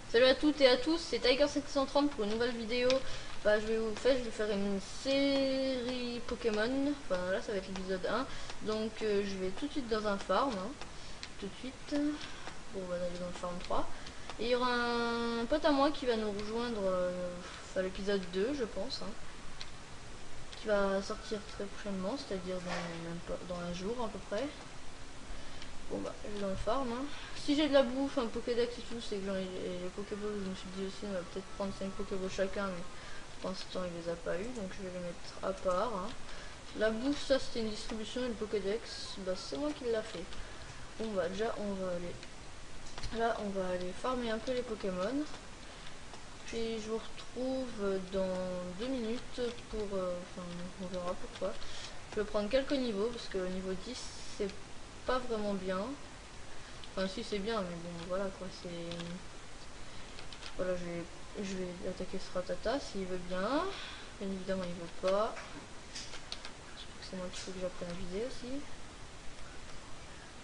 Salut à toutes et à tous, c'est Tiger730 pour une nouvelle vidéo. Je vais faire une série Pokémon. Enfin là ça va être l'épisode 1. Donc je vais tout de suite dans un farm, hein. Tout de suite. Bon, on va aller dans le farm 3. Et il y aura un pote à moi qui va nous rejoindre à l'épisode 2 je pense, hein, qui va sortir très prochainement, c'est-à-dire dans un jour à peu près. Bon bah je vais dans le farm, hein. Si j'ai de la bouffe, un Pokédex et tout, c'est que j'en ai les Pokéballs. Je me suis dit aussi on va peut-être prendre 5 Pokéballs chacun, mais pour l'instant il les a pas eu, donc je vais les mettre à part, hein. La bouffe, ça c'était une distribution, et le Pokédex, bah c'est moi qui l'a fait. Bon bah déjà on va aller là, on va aller farmer un peu les Pokémon. Puis je vous retrouve dans 2 minutes pour enfin on verra pourquoi. Je vais prendre quelques niveaux parce que le niveau 10 c'est pas vraiment bien. Enfin si c'est bien, mais bon voilà quoi, c'est... Voilà, je vais attaquer ce ratata s'il veut bien. Bien évidemment il veut pas. Je crois que c'est moi qu'il faut que j'apprenne à viser aussi.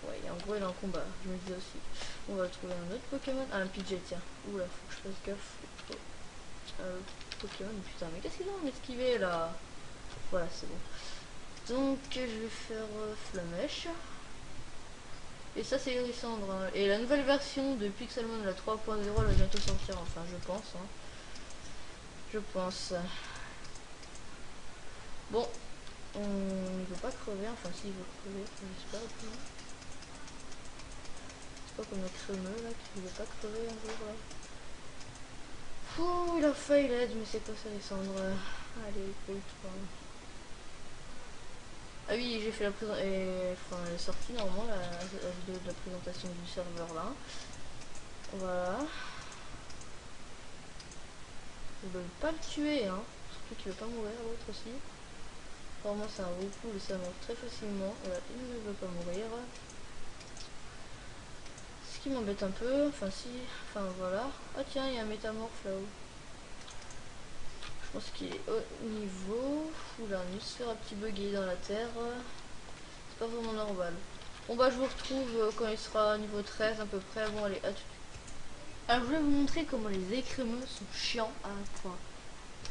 Ouais, en gros il est en combat, je me disais aussi. On va trouver un autre Pokémon. Ah, un Pidgey, tiens. Oula, faut que je fasse gaffe. Pokémon, putain, mais qu'est-ce qu'ils ont esquivé là? Voilà, c'est bon. Donc je vais faire Flamèche. Et ça c'est Lysandre, hein. Et la nouvelle version de Pixelmon, la 3.0, elle va bientôt sortir, enfin je pense, hein. Je pense. Bon, on ne veut pas crever, enfin si il veut crever, j'espère. C'est pas comme le crémeux là qui ne veut pas crever un jour là. Ouh, il a failli l'aide, mais c'est pas ça Lysandre. Allez, cool-toi. Ah oui, j'ai fait la présentation, enfin elle est sortie normalement la vidéo de la présentation du serveur là. Voilà. Ils veulent pas le tuer, hein. Surtout qu'il veut pas mourir, l'autre aussi. Vraiment c'est un Whirlpool, ça meurt très facilement. Voilà, il ne veut pas mourir. Ce qui m'embête un peu, enfin si, enfin voilà. Ah tiens, il y a un métamorphe là-haut. Je pense qu'il est au niveau. Oula, un sphère à petit bugué dans la terre. C'est pas vraiment normal. Bon bah je vous retrouve quand il sera niveau 13 à peu près. Bon allez, à tout de suite. Alors je vais vous montrer comment les écrémeux sont chiants à un point.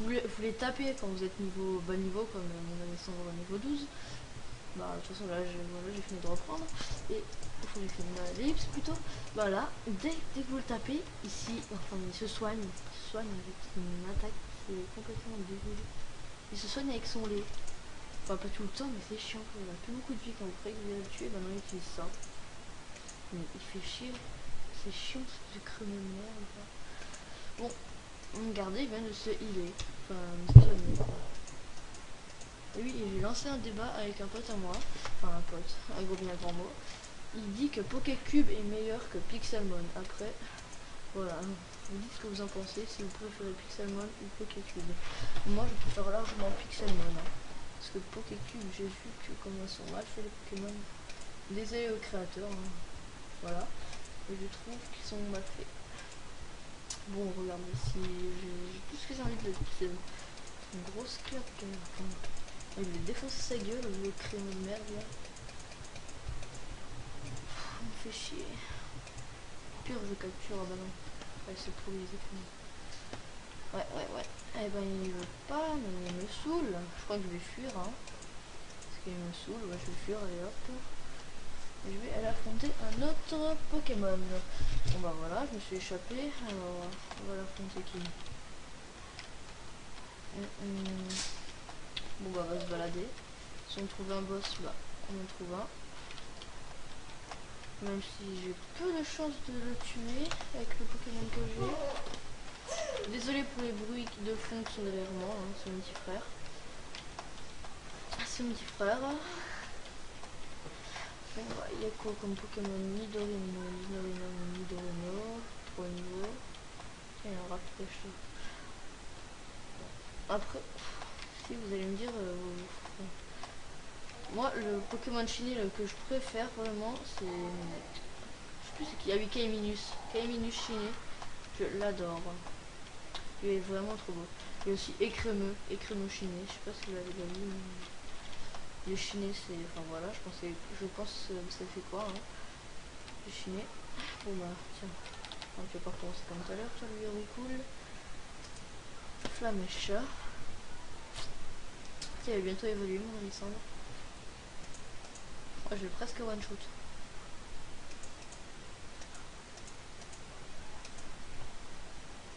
Vous les tapez quand vous êtes niveau bas niveau, comme mon descendre au niveau 12. Bah de toute façon là j'ai fini de reprendre. Et il faut que j'ai fini l'ellipse plutôt. Voilà, dès que vous le tapez, ici, enfin il se soigne. Il se soigne avec une attaque, c'est complètement dégueu. Il se soigne avec son lait. Enfin pas tout le temps, mais c'est chiant. Il a plus beaucoup de vie quand vous croyez que vous allez le tuer, bah non il utilise ça. Mais il fait chier. C'est chiant ce creux de merde. Bon, regardez, il vient de se healer. Enfin, de se soigner. Et oui, j'ai lancé un débat avec un pote à moi. Enfin, un pote, un gros bien grand mot. Il dit que Pokécube est meilleur que Pixelmon. Après, voilà. Vous dites ce que vous en pensez, si vous préférez Pixelmon ou Pokécube. Moi, je préfère largement Pixelmon. Hein. Parce que Pokécube, j'ai vu que comment sont mal faits les Pokémon. Désolé aux créateurs. Hein. Voilà. Et je trouve qu'ils sont mal faits. Bon, regardez, si j'ai tout ce que j'ai envie de dire, c'est une grosse claque. Enfin, il lui défonce sa gueule, le créneau de merde là. Il me fait chier. Pire, je capture, ah bah non. Ouais, c'est pour les écrans. Ouais. Eh ben, il veut pas, mais il me saoule. Je crois que je vais fuir, hein. Parce qu'il me saoule, ouais, je vais fuir, allez hop. Et je vais aller affronter un autre Pokémon. Bon bah voilà, je me suis échappé. Alors, on va l'affronter qui? Bon bah on va se balader. Si on trouve un boss, bah on en trouve un. Même si j'ai peu de chance de le tuer avec le Pokémon que j'ai. Désolé pour les bruits de fond qui sont derrière moi, hein, c'est mon petit frère. C'est mon petit frère. Bon bah il y a quoi comme Pokémon? Nidorino, Nidorino, 3 niveaux. Il y a un Rapidash. Après, si vous allez me dire, moi le Pokémon Shiny que je préfère vraiment c'est, je sais plus c'est qui, a 8 Kaiminus Shiny, je l'adore, il est vraiment trop beau. Il y a aussi Écrémeux Shiny, je sais pas si vous l'avez déjà vu, mais le Shiny c'est, enfin voilà, je pense ça fait quoi, hein, le Shiny. Bon bah tiens, Donc tu vas pas recommencer comme tout à l'heure, tu lui recoule. Flamèche. Il va bientôt évoluer mon Lysandre. Oh, je vais presque one shot.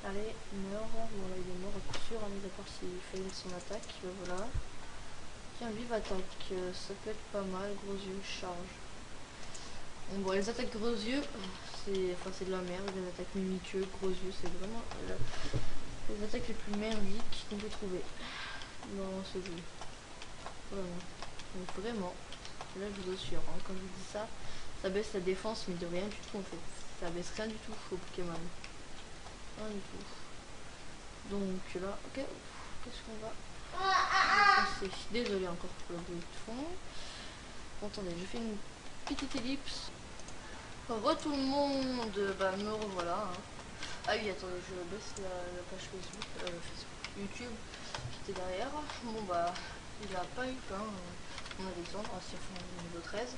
Allez, meurt. Bon là il est mort à coup sûr, hein, mis à part s'il fail son attaque. Voilà. Tiens, vive attaque, ça peut être pas mal. Gros yeux, charge. Bon, les attaques gros yeux, c'est de la merde. Les attaques mimiqueux, gros yeux, c'est vraiment les attaques les plus merdiques qu'on peut trouver dans ce jeu. Vraiment. Donc vraiment, là je vous assure, hein, quand je vous dis ça, ça baisse la défense, mais de rien du tout en fait. Ça baisse rien du tout au Pokémon. Rien du tout. Donc là, ok, qu'est-ce qu'on va passer? Désolé encore pour le bruit de fond. Attendez, je fais une petite ellipse. Tout le monde, me revoilà. Hein. Ah oui, attendez, je baisse la page Facebook, YouTube qui était derrière. Bon bah, il a pas eu plein. On a des gens, au niveau 13.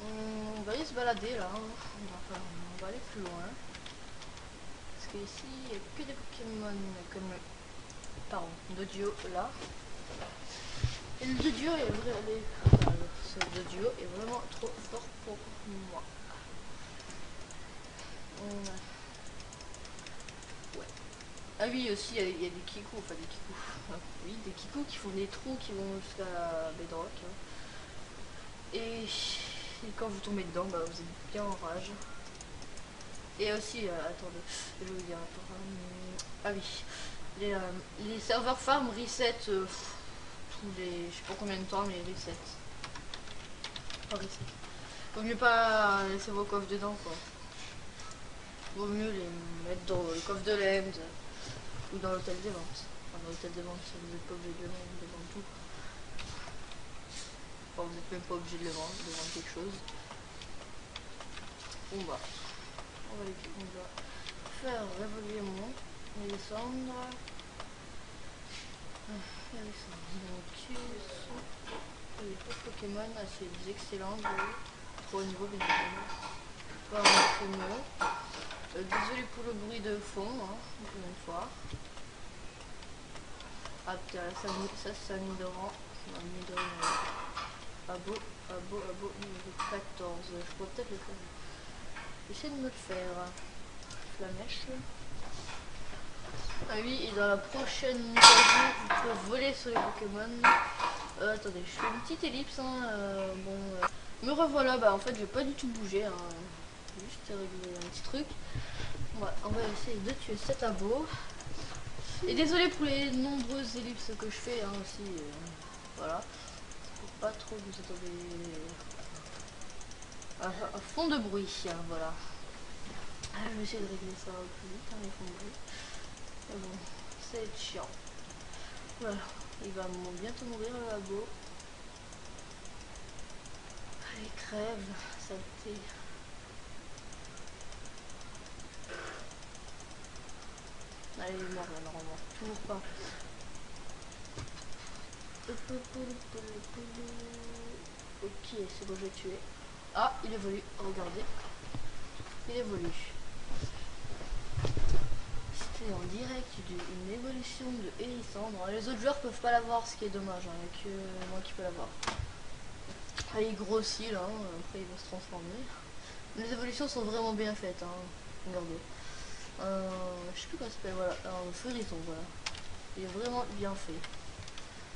On va aller se balader là. On va aller plus loin. Parce qu'ici, il n'y a que des Pokémon comme le Dodio là. Et le Dodio est vraiment trop fort pour moi. Ouais. Ah oui, aussi, il y a des Kikou, enfin des Kikou. Oui, des Kikou qui font des trous qui vont jusqu'à la Bedrock. Et quand vous tombez dedans, vous êtes bien en rage. Et aussi, attendez, je vais vous dire, ah oui, les serveurs farm reset tous les, je sais pas combien de temps, mais reset. Pas reset. Vaut mieux pas laisser vos coffres dedans, quoi. Vaut mieux les mettre dans le coffre de l'end ou dans l'hôtel des ventes. Enfin, dans l'hôtel des ventes, si vous n'êtes pas obligé de vendre tout. Enfin, vous n'êtes même pas obligé de le vendre, quelque chose. Bon bah, on va faire révoluer mon Lysandre. Les Pokémon assez excellents, trop au niveau bien pas un peu désolé pour le bruit de fond, hein, encore une fois. Ah putain, ça c'est un Nidoran. Abo, niveau 14. Je pourrais peut-être le faire. J'essaie de me le faire. Flamèche. Ah oui, et dans la prochaine mise à jour, vous pouvez voler sur les Pokémon. Attendez, je fais une petite ellipse. Hein, me revoilà. En fait, j'ai pas du tout bougé. Hein, juste régler un petit truc. On va essayer de tuer cet abo. Et désolé pour les nombreuses ellipses que je fais. Hein, aussi. Voilà. Faut pas trop vous attendez à fond de bruit. Hein, voilà. Je vais essayer de régler ça au plus vite. Hein, les fonds de bruit. Mais bon, c'est chiant. Voilà, il va bientôt mourir le labo. Allez, crève, saleté. Allez, il est mort là, normalement. Toujours pas. Ok, c'est bon, je vais tuer. Ah, il évolue, regardez. Il évolue. C'était en direct d'une évolution de Lysandre. Les autres joueurs peuvent pas l'avoir, ce qui est dommage. Il n'y a que moi qui peux l'avoir. Ah, il grossit là, après il va se transformer. Les évolutions sont vraiment bien faites. Hein. Regardez. Je sais plus comment ça s'appelle, voilà. Un Furison, voilà. Il est vraiment bien fait.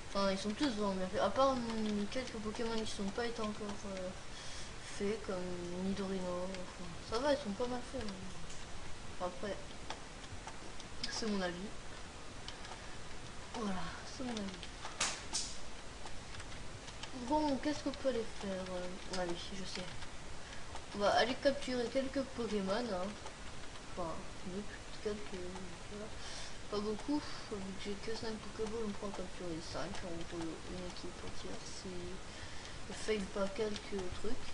Enfin, ils sont tous vraiment bien faits. À part quelques Pokémon qui sont pas été encore faits, comme Nidorino. Enfin, ça va, ils sont pas mal faits. Mais... Après, c'est mon avis. Voilà, c'est mon avis. Bon, qu'est-ce qu'on peut aller faire? Allez, je sais. On va aller capturer quelques Pokémon. Hein. Enfin, quelques... Voilà. Pas beaucoup, vu que j'ai que 5 Pokéballs, on prend capturer 5, on peut une équipe entière si je fail pas quelques trucs.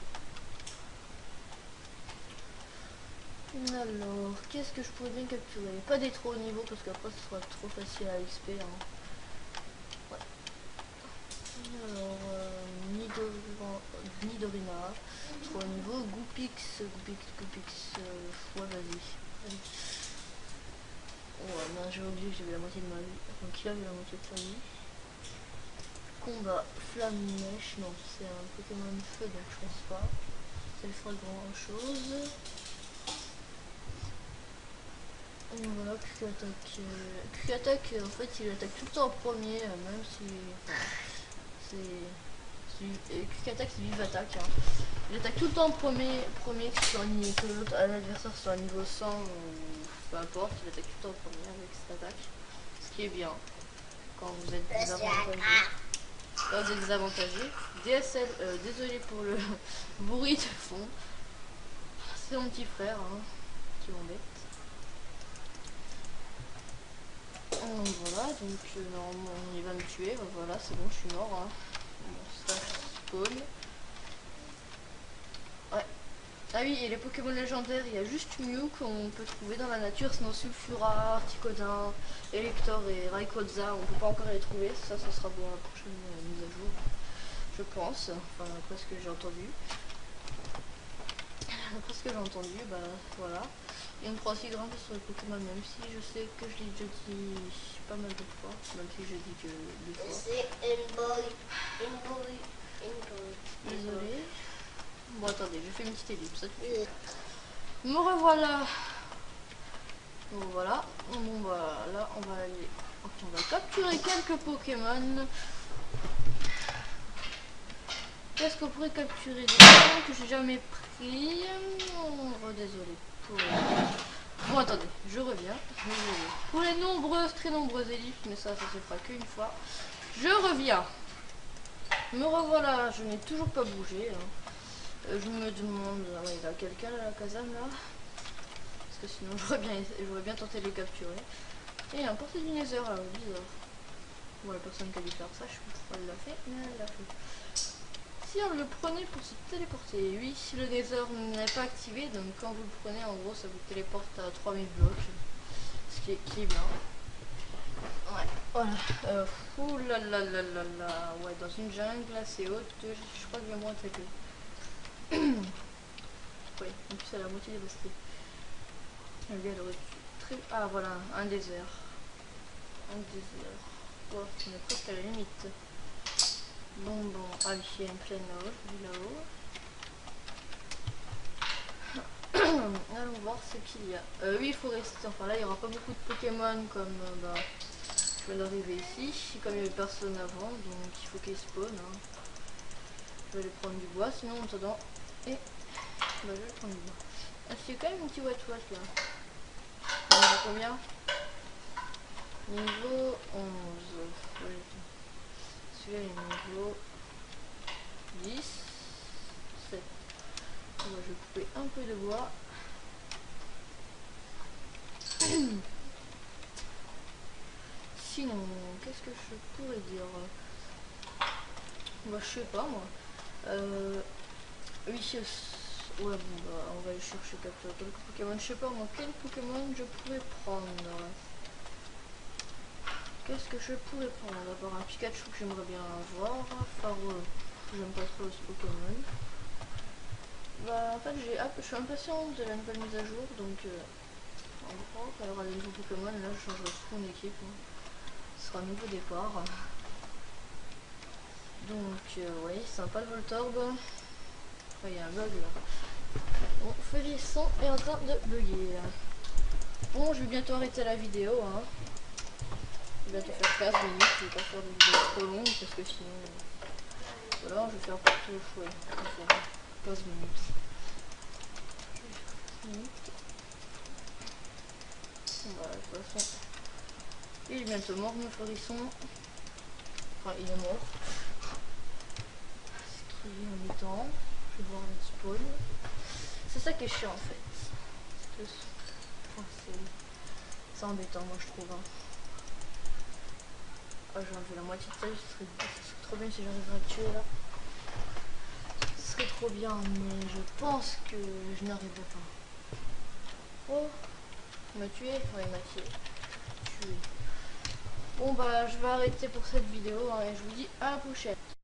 Alors, qu'est-ce que je pourrais bien capturer? Pas des trop hauts niveaux parce qu'après ce sera trop facile à XP. Hein. Ouais. Alors, Nidorina. 3 niveaux. Goupix. Ouais, vas-y. Ouais, non, j'ai oublié que j'avais la moitié de ma vie. Donc il avait la moitié de sa vie. Combat. Flamme Mèche. Non, c'est un Pokémon de feu, donc je pense pas. Ça lui fera grand chose. Et voilà, Quick Attack, en fait, il attaque tout le temps en premier, même si. Enfin, Quick Attack, c'est vive attaque. Hein. Il attaque tout le temps en premier que l'autre l'adversaire soit à niveau 100 ou peu importe, il attaque tout le temps en premier avec cette attaque. Ce qui est bien quand vous êtes désavantagé. Quand vous êtes désavantagé. DSL, désolé pour le bruit de fond. C'est mon petit frère hein, qui m'embête. Voilà, donc normalement il va me tuer, voilà c'est bon, je suis mort. Hein. Bon, ça spawn. Ouais. Ah oui, et les Pokémon légendaires, il y a juste Mew qu'on peut trouver dans la nature, sinon Sulfura, Articodin, Elector et Rayquaza, on peut pas encore les trouver, ça sera pour la prochaine mise à jour, je pense, enfin après ce que j'ai entendu. Après ce que j'ai entendu, bah voilà. Et on pourra aussi grimper sur les Pokémon, même si je sais que je l'ai déjà dit pas mal de fois, même si j'ai dit que 2 fois. C'est Désolé. Bon attendez, je fais une petite ellipse, ça tout de suite. Me revoilà. Bon voilà. Bon bah là on va aller. On va capturer quelques Pokémon. Qu'est-ce qu'on pourrait capturer des Pokémon que j'ai jamais pris. Oh, désolé. Bon attendez, je reviens. Pour les très nombreuses ellipses, mais ça se fera qu'une fois. Je reviens. Me revoilà, je n'ai toujours pas bougé. Hein. Je me demande, il y a quelqu'un à la caserne là. Parce que sinon j'aurais bien tenté de le capturer. Et il y a un porté du Nether là, bizarre. Bon, la personne qui a dû faire ça, je sais pas pourquoi elle l'a fait, mais elle l'a fait. Si on le prenait pour se téléporter, oui, si le Nether n'est pas activé, donc quand vous le prenez, en gros, ça vous téléporte à 3000 blocs. Ce qui est bien. Ouais, voilà. Ouh là là là là là. Ouais, dans une jungle assez haute, je crois que je vais moins attaquer. Oui, en plus elle a la moitié dévastée. Regarde, très... Ah voilà, un désert. Un désert. Oh, on est presque à la limite. Bon, ah oui, il y a une plaine là-haut, je vis là-haut. Allons voir ce qu'il y a. Oui, il faut rester. Enfin là, il n'y aura pas beaucoup de Pokémon comme je viens d'arriver ici. Comme il n'y avait personne avant, donc il faut qu'ils spawn. Hein. Je vais aller prendre du bois, sinon en attendant. Et bah, je vais prendre du bois. Ah, c'est quand même un petit what là. On a combien? Niveau 11. Ouais. Celui-là est niveau 10. 7. Bon, je vais couper un peu de bois. Sinon, qu'est-ce que je pourrais dire? Bah, je sais pas moi. Oui, ouais, bon, bah, on va aller chercher quelques Pokémon. Je sais pas moi, quel Pokémon je pourrais prendre. Qu'est-ce que je pourrais prendre? D'abord un Pikachu que j'aimerais bien avoir. Faro, j'aime pas trop ce Pokémon. Bah, en fait, je suis impatiente de la nouvelle mise à jour, donc en gros, quand il y aura des nouveaux Pokémon, là je changerai toute mon équipe. Hein. Ce sera un nouveau départ. Donc, ouais, sympa le Voltorb. Enfin, il y a un bug là. Bon, Félisson est en train de bugger. Bon, je vais bientôt arrêter la vidéo. Hein. Je vais bientôt faire 15 minutes. Je vais pas faire des vidéos trop longues parce que sinon. Voilà, je vais faire pour tout le fouet. 15 minutes. Voilà, de toute façon. Il est bientôt mort, mon Florisson. Enfin, il est mort. Ce qui est embêtant. Je vais voir le spawn. C'est ça qui est chiant en fait. C'est embêtant, moi je trouve. Hein. Oh, j'ai enlevé la moitié de ça, ce serait trop bien si j'arriverais à le tuer là. Ce serait trop bien, mais je pense que je n'arriverai pas. Oh, il m'a tué? Ouais, il m'a tué. Bon bah je vais arrêter pour cette vidéo hein, et je vous dis à la prochaine.